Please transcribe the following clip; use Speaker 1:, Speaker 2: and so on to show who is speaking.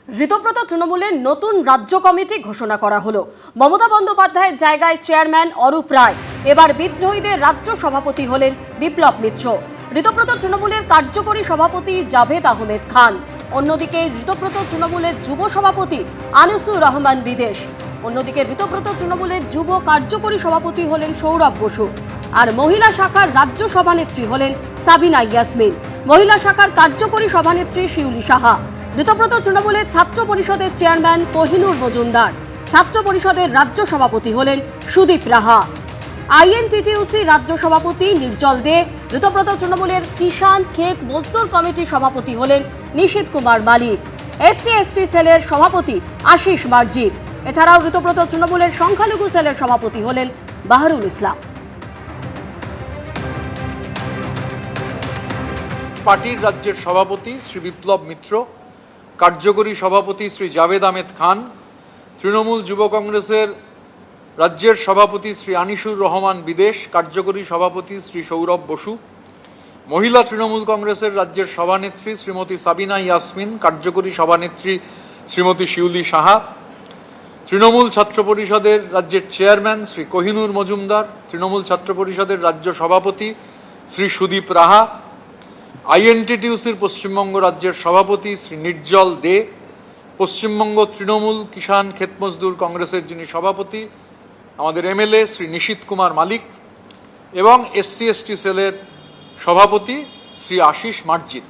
Speaker 1: ঋতব্রত তৃণমূলের নতুন রাজ্য কমিটি ঘোষণা করা হলো। মমতা বন্দ্যোপাধ্যায়ের জায়গায় চেয়ারম্যান অরূপ রায়। এবার বিদ্রোহীদের রাজ্য সভাপতি হলেন বিপ্লব মিত্র। ঋতব্রত তৃণমূলের কার্যকরী সভাপতি জাভেদ আহমেদ খান। অন্যদিকে ঋতব্রত তৃণমূলের যুব সভাপতি আনিসুর রহমান বিদেশ। অন্যদিকে ঋতব্রত তৃণমূলের যুব কার্যকরী সভাপতি হলেন সৌরভ বসু। আর মহিলা শাখার রাজ্য সভানেত্রী হলেন সাবিনা ইয়াসমিন। মহিলা শাখার কার্যকরী সভানেত্রী শিউলি সাহা। ঋতব্রত তৃণমূলের ছাত্র পরিষদের চেয়ারম্যান কোহিনুর মজুমদার। ছাত্র পরিষদের রাজ্য সভাপতি হলেন সুদীপ রাহা। আইএনটিটিউসি রাজ্য সভাপতি নির্জল দে। ঋতব্রত তৃণমূলের কিষাণ ক্ষেত মজদুর কমিটির সভাপতি হলেন নিশীথ কুমার মালিক। SC/ST সেলের সভাপতি আশিস মার্জি। এছাড়াও ঋতব্রত তৃণমূলের সংখ্যালঘু সেলের সভাপতি হলেন বাহারুল ইসলাম।
Speaker 2: পার্টির রাজ্যের সভাপতি শ্রী বিপ্লব মিত্র, কার্যকরী সভাপতি শ্রী জাভেদ আহমেদ খান, তৃণমূল যুব কংগ্রেসের রাজ্যের সভাপতি শ্রী আনিসুর রহমান বিদেশ, কার্যকরী সভাপতি শ্রী সৌরভ বসু, মহিলা তৃণমূল কংগ্রেসের রাজ্যের সভানেত্রী শ্রীমতী সাবিনা ইয়াসমিন, কার্যকরী সভানেত্রী শ্রীমতী শিউলি সাহা, তৃণমূল ছাত্র পরিষদের রাজ্যের চেয়ারম্যান শ্রী কোহিনুর মজুমদার, তৃণমূল ছাত্র পরিষদের রাজ্য সভাপতি শ্রী সুদীপ রাহা, আইএনটিটিউসির পশ্চিমবঙ্গ রাজ্যের সভাপতি শ্রী নির্জল দে, পশ্চিমবঙ্গ তৃণমূল কিষাণ ক্ষেত মজদুর কংগ্রেসের যিনি সভাপতি আমাদের MLA শ্রী নিশীথ কুমার মালিক এবং SC/ST সেলের সভাপতি শ্রী আশিস মার্জিত।